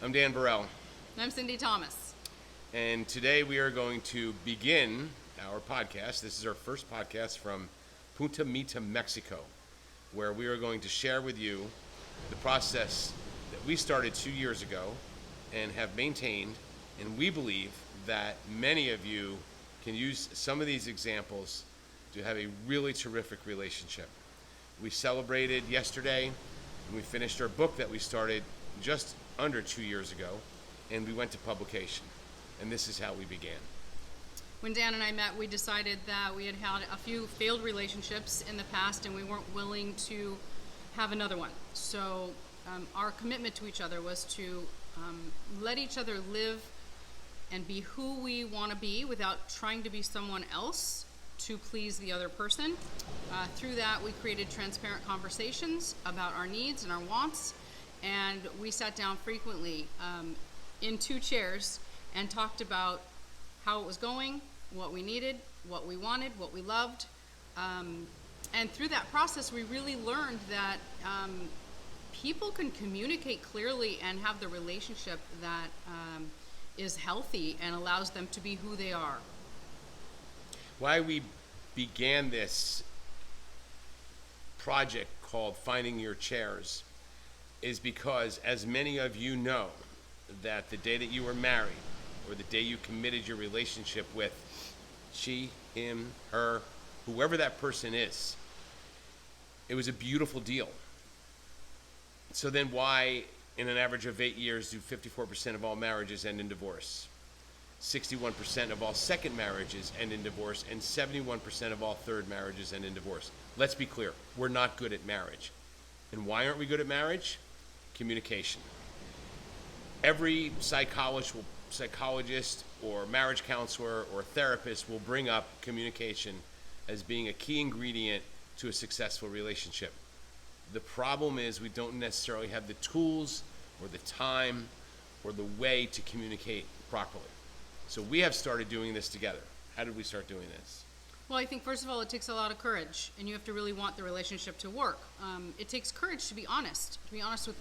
I'm Dan Burrell, I'm Cindy Thomas. and today we are going to begin our podcast. This is our first podcast from Punta Mita, Mexico, where we are going to share with you the process that we started 2 years ago and have maintained, and we believe that many of you can use some of these examples to have a really terrific relationship. We celebrated yesterday, and we finished our book that we started just under 2 years ago, and we went to publication. And this is how we began. When Dan and I met, we decided that we had had a few failed relationships in the past and we weren't willing to have another one. So our commitment to each other was to let each other live and be who we want to be without trying to be someone else to please the other person. Through that, we created transparent conversations about our needs and our wants, and we sat down frequently in two chairs and talked about how it was going, what we needed, what we wanted, what we loved. And through that process, we really learned that people can communicate clearly and have the relationship that is healthy and allows them to be who they are. Why we began this project called Finding Your Chairs is because, as many of you know, that the day that you were married or the day you committed your relationship with she, him, her, whoever that person is, it was a beautiful deal. So then why, in an average of 8 years, do 54% of all marriages end in divorce? 61% of all second marriages end in divorce, and 71% of all third marriages end in divorce. Let's be clear, we're not good at marriage. And why aren't we good at marriage? Communication. Every psychologist or marriage counselor or therapist will bring up communication as being a key ingredient to a successful relationship. The problem is we don't necessarily have the tools or the time or the way to communicate properly. So we have started doing this together. How did we start doing this? Well, I think first of all, it takes a lot of courage, and you have to really want the relationship to work. It takes courage to be honest with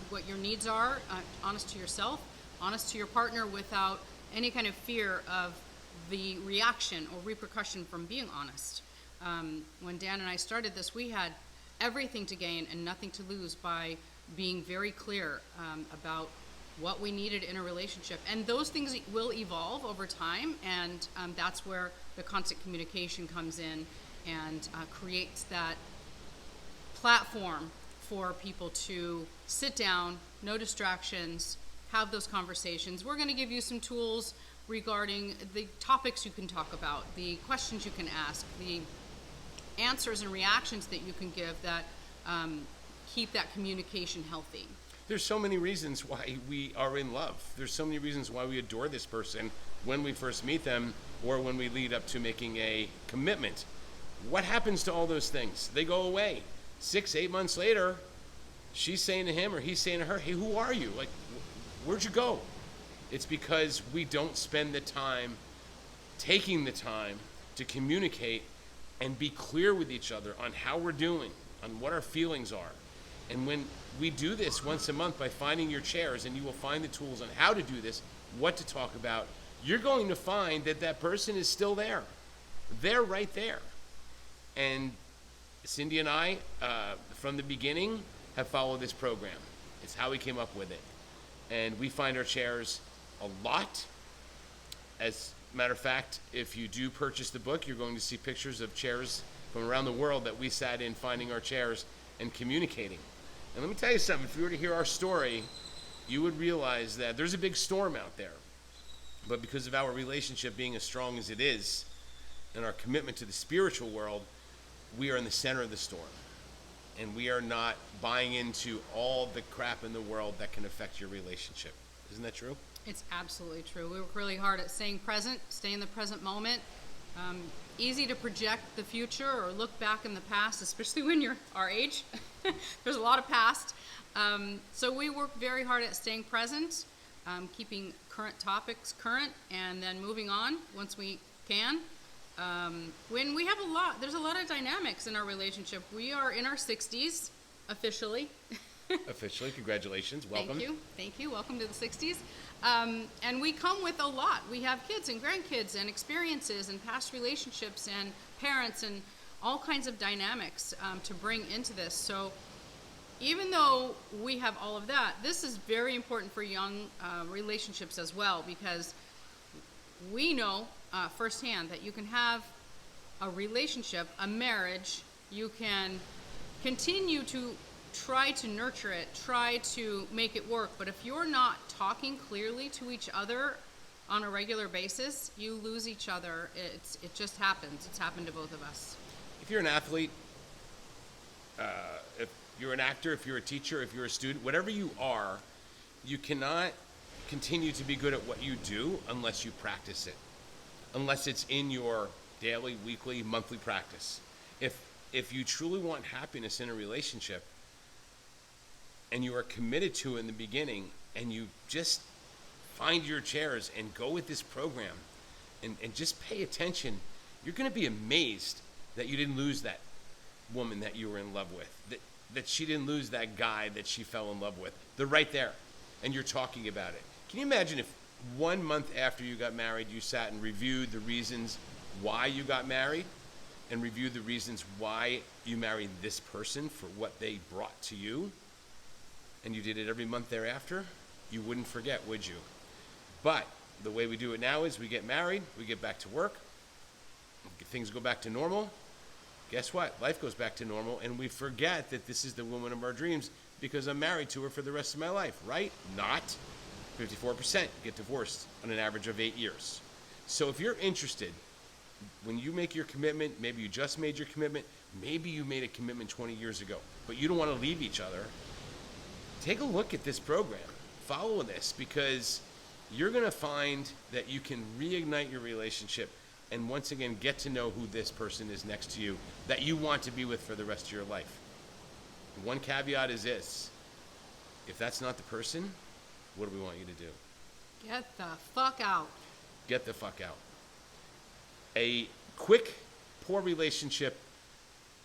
what your needs are, honest to yourself, honest to your partner, without any kind of fear of the reaction or repercussion from being honest. When Dan and I started this, we had everything to gain and nothing to lose by being very clear about what we needed in a relationship. And those things will evolve over time, and that's where the constant communication comes in and creates that platform for people to sit down, no distractions, have those conversations. We're going to give you some tools regarding the topics you can talk about, the questions you can ask, the answers and reactions that you can give that keep that communication healthy. There's so many reasons why we are in love. There's so many reasons why we adore this person when we first meet them or when we lead up to making a commitment. What happens to all those things? They go away. 6-8 months later, she's saying to him or he's saying to her, hey, who are you? Like, where'd you go? It's because we don't spend the time, taking the time to communicate and be clear with each other on how we're doing, on what our feelings are. And when we do this once a month by finding your chairs, and you will find the tools on how to do this, what to talk about, you're going to find that that person is still there. They're right there. And Cindy and I, from the beginning, have followed this program. It's how we came up with it. And we find our chairs a lot. As a matter of fact, if you do purchase the book, you're going to see pictures of chairs from around the world that we sat in finding our chairs and communicating. And let me tell you something, if you were to hear our story, you would realize that there's a big storm out there. But because of our relationship being as strong as it is, and our commitment to the spiritual world, we are in the center of the storm. And we are not buying into all the crap in the world that can affect your relationship. Isn't that true? It's absolutely true. We work really hard at staying present, stay in the present moment. Easy to project the future or look back in the past, especially when you're our age. There's a lot of past. So we work very hard at staying present, keeping current topics current, and then moving on once we can. When we have there's a lot of dynamics in our relationship. We are in our 60s, officially. Officially, congratulations. Welcome. Thank you. Welcome to the 60s. And we come with a lot. We have kids and grandkids and experiences and past relationships and parents and all kinds of dynamics to bring into this. So even though we have all of that, this is very important for young relationships as well, because we know firsthand that you can have a relationship, a marriage, you can continue to try to nurture it, try to make it work, but if you're not talking clearly to each other on a regular basis, you lose each other. It just happens. It's happened to both of us. If you're an athlete, if you're an actor, if you're a teacher, if you're a student, whatever you are, you cannot continue to be good at what you do unless you practice it, unless it's in your daily, weekly, monthly practice. If you truly want happiness in a relationship and you are committed to it in the beginning and you just find your chairs and go with this program and just pay attention, you're going to be amazed that you didn't lose that woman that you were in love with, that she didn't lose that guy that she fell in love with. They're right there, and you're talking about it. Can you imagine if 1 month after you got married, you sat and reviewed the reasons why you got married and reviewed the reasons why you married this person for what they brought to you, and you did it every month thereafter? You wouldn't forget, would you? But the way we do it now is we get married, we get back to work, things go back to normal. Guess what? Life goes back to normal, and we forget that this is the woman of our dreams because I'm married to her for the rest of my life, right? Not. 54% get divorced on an average of 8 years. So if you're interested, when you make your commitment, maybe you just made your commitment, maybe you made a commitment 20 years ago, but you don't want to leave each other, take a look at this program. Follow this, because you're going to find that you can reignite your relationship and once again get to know who this person is next to you that you want to be with for the rest of your life. One caveat is this: if that's not the person, what do we want you to do? Get the fuck out. Get the fuck out. A quick, poor relationship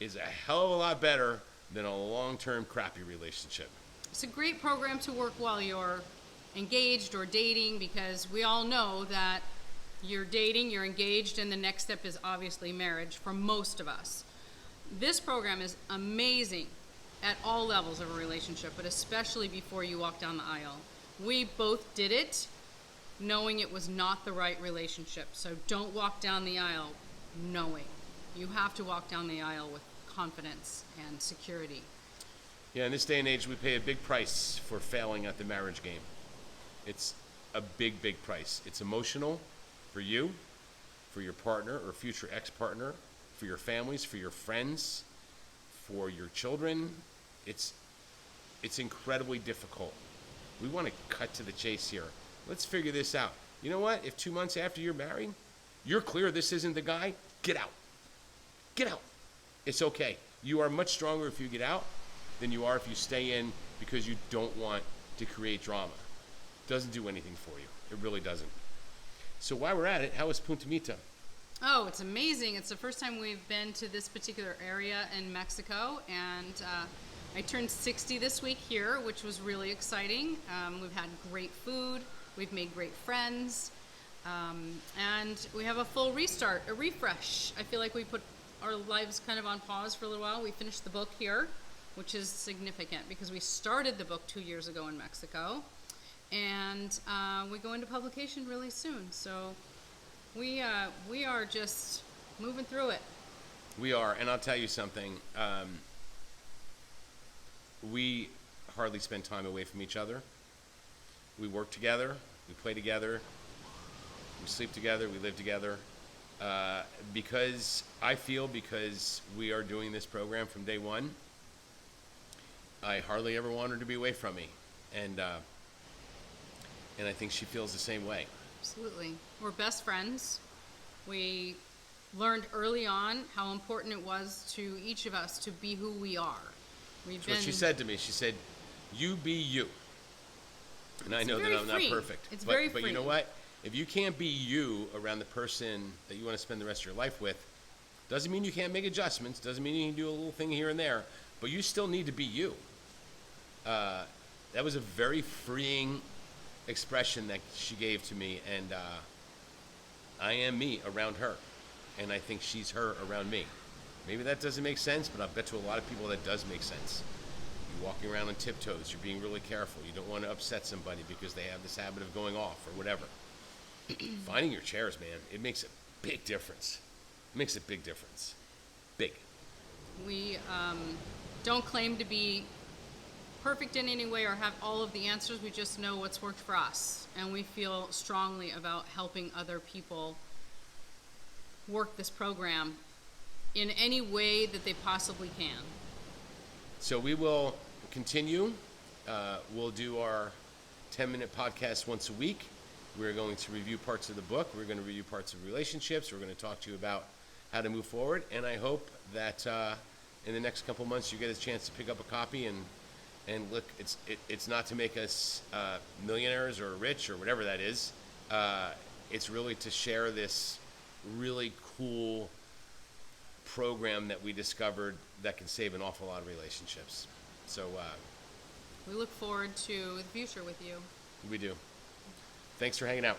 is a hell of a lot better than a long-term crappy relationship. It's a great program to work while you're engaged or dating, because we all know that you're dating, you're engaged, and the next step is obviously marriage for most of us. This program is amazing at all levels of a relationship, but especially before you walk down the aisle. We both did it knowing it was not the right relationship. So don't walk down the aisle knowing. You have to walk down the aisle with confidence and security. Yeah, in this day and age, we pay a big price for failing at the marriage game. It's a big, big price. It's emotional for you, for your partner or future ex-partner, for your families, for your friends, for your children. It's incredibly difficult. We want to cut to the chase here. Let's figure this out. You know what? If 2 months after you're married, you're clear this isn't the guy, get out. Get out. It's okay. You are much stronger if you get out than you are if you stay in because you don't want to create drama. It doesn't do anything for you. It really doesn't. So while we're at it, how is Punta Mita? Oh, it's amazing. It's the first time we've been to this particular area in Mexico, and I turned 60 this week here, which was really exciting. We've had great food, we've made great friends, and we have a full restart, a refresh. I feel like we put our lives kind of on pause for a little while. We finished the book here, which is significant because we started the book 2 years ago in Mexico, and we go into publication really soon. So we are just moving through it. We are, and I'll tell you something. We hardly spend time away from each other. We work together, we play together, we sleep together, we live together. Because we are doing this program from day one, I hardly ever want her to be away from me. And I think she feels the same way. Absolutely. We're best friends. We learned early on how important it was to each of us to be who we are. That's what she said to me. She said, "You be you." And I know that I'm not perfect. It's very free. But you know what? If you can't be you around the person that you want to spend the rest of your life with, doesn't mean you can't make adjustments, doesn't mean you can do a little thing here and there, but you still need to be you. that was a very freeing expression that she gave to me, and I am me around her, and I think she's her around me. Maybe that doesn't make sense, but I bet to a lot of people that does make sense. You're walking around on tiptoes, you're being really careful, you don't want to upset somebody because they have this habit of going off or whatever. Finding your chairs, man, it makes a big difference. It makes a big difference. Big. We don't claim to be perfect in any way or have all of the answers. We just know what's worked for us. And we feel strongly about helping other people work this program in any way that they possibly can. So we will continue. We'll do our 10-minute podcast once a week. We're going to review parts of the book. We're going to review parts of relationships. We're going to talk to you about how to move forward. And I hope that in the next couple months you get a chance to pick up a copy and look. It's not to make us millionaires or rich or whatever that is. It's really to share this really cool program that we discovered that can save an awful lot of relationships. So We look forward to the future with you. we do. Thanks for hanging out.